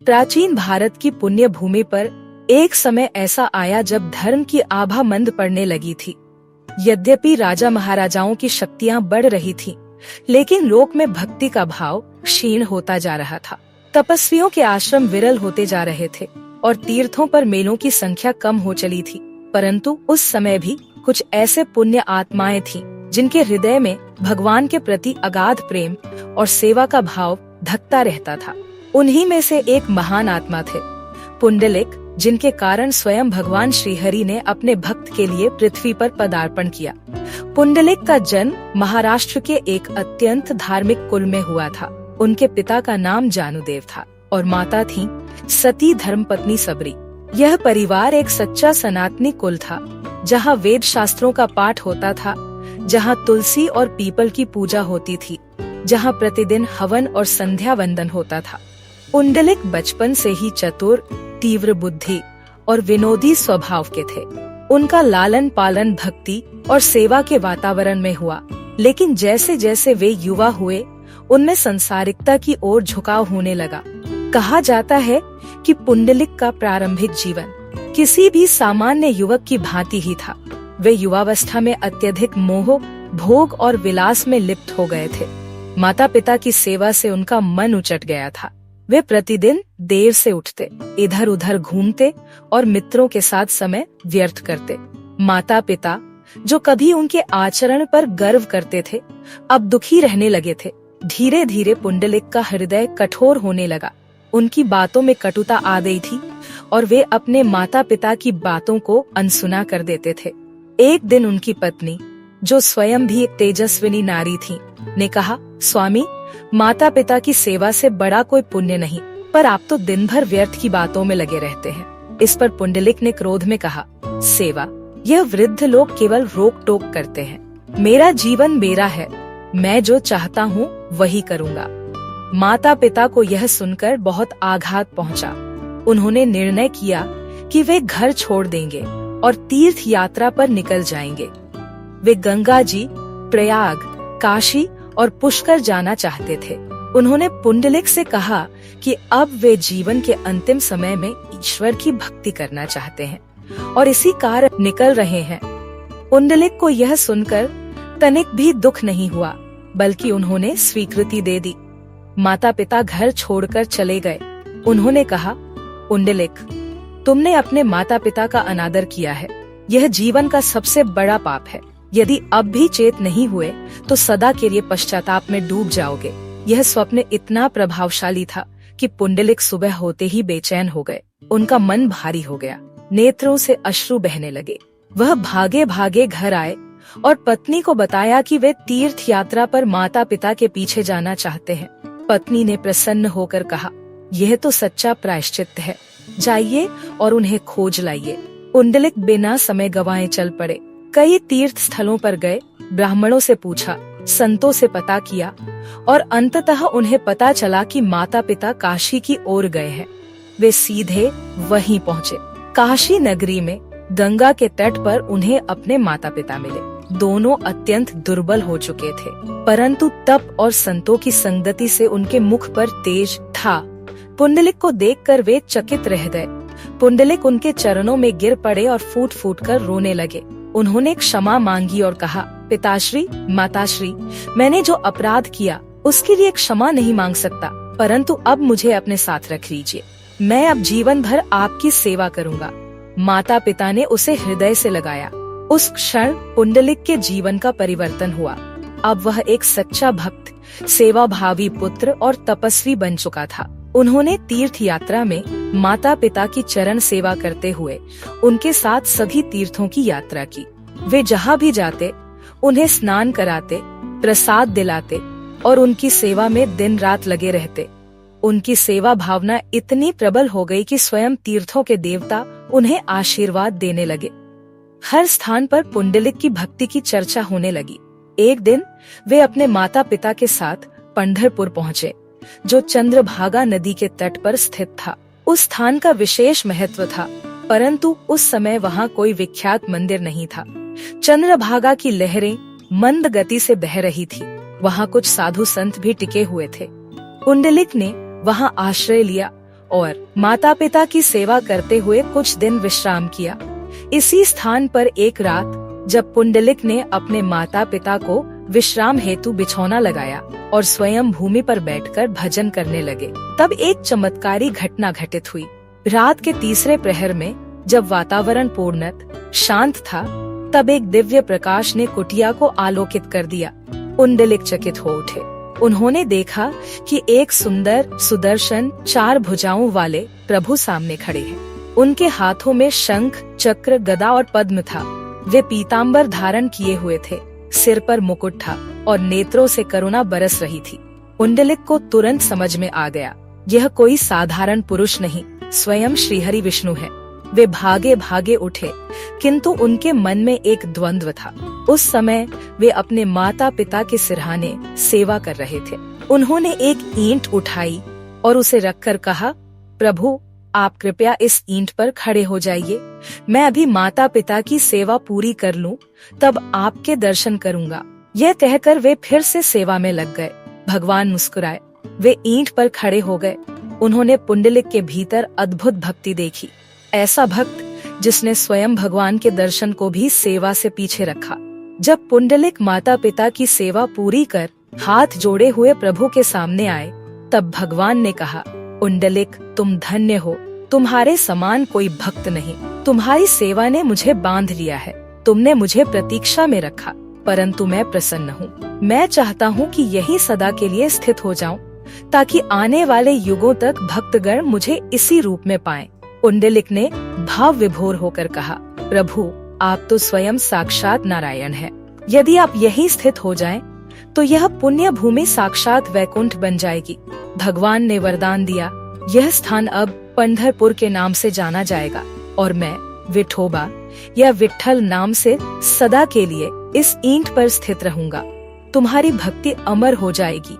प्राचीन भारत की पुण्य भूमि पर एक समय ऐसा आया जब धर्म की आभा मंद पड़ने लगी थी। यद्यपि राजा महाराजाओं की शक्तियां बढ़ रही थीं, लेकिन लोक में भक्ति का भाव क्षीण होता जा रहा था। तपस्वियों के आश्रम विरल होते जा रहे थे और तीर्थों पर मेलों की संख्या कम हो चली थी। परंतु उस समय भी कुछ ऐसे पुण्य आत्माएं थीं जिनके हृदय में भगवान के प्रति अगाध प्रेम और सेवा का भाव धकता रहता था। उन्हीं में से एक महान आत्मा थे पुंडलिक, जिनके कारण स्वयं भगवान श्रीहरि ने अपने भक्त के लिए पृथ्वी पर पदार्पण किया। पुंडलिक का जन्म महाराष्ट्र के एक अत्यंत धार्मिक कुल में हुआ था। उनके पिता का नाम जानुदेव था और माता थी सती धर्मपत्नी सबरी। यह परिवार एक सच्चा सनातनी कुल था, जहाँ वेद शास्त्रों का पाठ होता था, जहाँ तुलसी और पीपल की पूजा होती थी, जहाँ प्रतिदिन हवन और संध्या वंदन होता था। पुंडलिक बचपन से ही चतुर, तीव्र बुद्धि और विनोदी स्वभाव के थे। उनका लालन पालन भक्ति और सेवा के वातावरण में हुआ, लेकिन जैसे जैसे वे युवा हुए, उनमें संसारिकता की ओर झुकाव होने लगा। कहा जाता है कि पुंडलिक का प्रारंभिक जीवन किसी भी सामान्य युवक की भांति ही था। वे युवावस्था में अत्यधिक मोह, भोग और विलास में लिप्त हो गए थे। माता पिता की सेवा से उनका मन उचट गया था। वे प्रतिदिन देर से उठते, इधर उधर घूमते और मित्रों के साथ समय व्यर्थ करते। माता पिता, जो कभी उनके आचरण पर गर्व करते थे, अब दुखी रहने लगे थे। धीरे धीरे पुंडलिक का हृदय कठोर होने लगा। उनकी बातों में कटुता आ गई थी और वे अपने माता पिता की बातों को अनसुना कर देते थे। एक दिन उनकी पत्नी, जो स्वयं भी एक तेजस्विनी नारी थी, ने कहा, स्वामी, माता पिता की सेवा से बड़ा कोई पुण्य नहीं, पर आप तो दिन भर व्यर्थ की बातों में लगे रहते हैं। इस पर पुंडलिक ने क्रोध में कहा, सेवा, यह वृद्ध लोग केवल रोक टोक करते हैं। मेरा जीवन मेरा है, मैं जो चाहता हूँ वही करूँगा। माता पिता को यह सुनकर बहुत आघात पहुँचा। उन्होंने निर्णय किया कि वे घर छोड़ देंगे और तीर्थ यात्रा पर निकल जाएंगे। वे गंगा जी, प्रयाग, काशी और पुष्कर जाना चाहते थे। उन्होंने पुंडलिक से कहा कि अब वे जीवन के अंतिम समय में ईश्वर की भक्ति करना चाहते हैं और इसी कारण निकल रहे हैं। पुंडलिक को यह सुनकर तनिक भी दुख नहीं हुआ, बल्कि उन्होंने स्वीकृति दे दी। माता पिता घर छोड़कर चले गए। उन्होंने कहा, पुंडलिक, तुमने अपने माता पिता का अनादर किया है। यह जीवन का सबसे बड़ा पाप है। यदि अब भी चेत नहीं हुए तो सदा के लिए पश्चाताप में डूब जाओगे। यह स्वप्न इतना प्रभावशाली था कि पुंडलिक सुबह होते ही बेचैन हो गए। उनका मन भारी हो गया, नेत्रों से अश्रु बहने लगे। वह भागे भागे घर आए और पत्नी को बताया कि वे तीर्थ यात्रा पर माता पिता के पीछे जाना चाहते हैं। पत्नी ने प्रसन्न होकर कहा, यह तो सच्चा प्रायश्चित है, जाइए और उन्हें खोज लाइए। पुंडलिक बिना समय गवाए चल पड़े। कई तीर्थ स्थलों पर गए, ब्राह्मणों से पूछा, संतों से पता किया और अंततः उन्हें पता चला कि माता पिता काशी की ओर गए हैं। वे सीधे वहीं पहुँचे। काशी नगरी में गंगा के तट पर उन्हें अपने माता पिता मिले। दोनों अत्यंत दुर्बल हो चुके थे, परंतु तप और संतों की संगति से उनके मुख पर तेज था। पुंडलिक को देखकर वे चकित रह गए। पुंडलिक उनके चरणों में गिर पड़े और फूट फूट कर रोने लगे। उन्होंने क्षमा मांगी और कहा, पिताश्री, माताश्री, मैंने जो अपराध किया उसके लिए क्षमा नहीं मांग सकता, परंतु अब मुझे अपने साथ रख लीजिए। मैं अब जीवन भर आपकी सेवा करूँगा। माता पिता ने उसे हृदय से लगाया। उस क्षण पुंडलिक के जीवन का परिवर्तन हुआ। अब वह एक सच्चा भक्त, सेवा भावी पुत्र और तपस्वी बन चुका था। उन्होंने तीर्थ यात्रा में माता पिता की चरण सेवा करते हुए उनके साथ सभी तीर्थों की यात्रा की। वे जहाँ भी जाते उन्हें स्नान कराते, प्रसाद दिलाते और उनकी सेवा में दिन रात लगे रहते। उनकी सेवा भावना इतनी प्रबल हो गई कि स्वयं तीर्थों के देवता उन्हें आशीर्वाद देने लगे। हर स्थान पर पुंडलिक की भक्ति की चर्चा होने लगी। एक दिन वे अपने माता पिता के साथ पंढरपुर पहुँचे, जो चंद्रभागा नदी के तट पर स्थित था। उस स्थान का विशेष महत्व था, परंतु उस समय वहाँ कोई विख्यात मंदिर नहीं था। चंद्रभागा की लहरें मंद गति से बह रही थी। वहाँ कुछ साधु संत भी टिके हुए थे। पुंडलिक ने वहाँ आश्रय लिया और माता पिता की सेवा करते हुए कुछ दिन विश्राम किया। इसी स्थान पर एक रात जब पुंडलिक ने अपने माता पिता को विश्राम हेतु बिछौना लगाया और स्वयं भूमि पर बैठकर भजन करने लगे, तब एक चमत्कारी घटना घटित हुई। रात के तीसरे प्रहर में जब वातावरण पूर्णतः शांत था, तब एक दिव्य प्रकाश ने कुटिया को आलोकित कर दिया। पुंडलिक चकित हो उठे। उन्होंने देखा कि एक सुंदर सुदर्शन 4 भुजाओं वाले प्रभु सामने खड़े हैं। उनके हाथों में शंख, चक्र, गदा और पद्म था। वे पीताम्बर धारण किए हुए थे, सिर पर मुकुट था और नेत्रों से करुणा बरस रही थी। पुंडलिक को तुरंत समझ में आ गया, यह कोई साधारण पुरुष नहीं, स्वयं श्रीहरि विष्णु है। वे भागे भागे उठे, किंतु उनके मन में एक द्वंद्व था। उस समय वे अपने माता पिता के सिरहाने सेवा कर रहे थे। उन्होंने एक ईंट उठाई और उसे रखकर कहा, प्रभु आप कृपया इस ईंट पर खड़े हो जाइए। मैं अभी माता पिता की सेवा पूरी कर लूं, तब आपके दर्शन करूंगा। यह कहकर वे फिर से सेवा में लग गए। भगवान मुस्कुराए, वे ईंट पर खड़े हो गए। उन्होंने पुंडलिक के भीतर अद्भुत भक्ति देखी, ऐसा भक्त जिसने स्वयं भगवान के दर्शन को भी सेवा से पीछे रखा। जब पुंडलिक माता पिता की सेवा पूरी कर हाथ जोड़े हुए प्रभु के सामने आए, तब भगवान ने कहा, पुंडलिक तुम धन्य हो, तुम्हारे समान कोई भक्त नहीं। तुम्हारी सेवा ने मुझे बांध लिया है। तुमने मुझे प्रतीक्षा में रखा, परंतु मैं प्रसन्न हूँ। मैं चाहता हूँ कि यही सदा के लिए स्थित हो जाऊं, ताकि आने वाले युगों तक भक्तगण मुझे इसी रूप में पाएं। पुंडलिक ने भाव विभोर होकर कहा, प्रभु आप तो स्वयं साक्षात नारायण हैं। यदि आप यही स्थित हो जाएं, तो यह पुण्य भूमि साक्षात वैकुंठ बन जाएगी। भगवान ने वरदान दिया, यह स्थान अब पंढरपुर के नाम से जाना जाएगा और मैं विठोबा या विठल नाम से सदा के लिए इस ईंट पर स्थित रहूंगा। तुम्हारी भक्ति अमर हो जाएगी।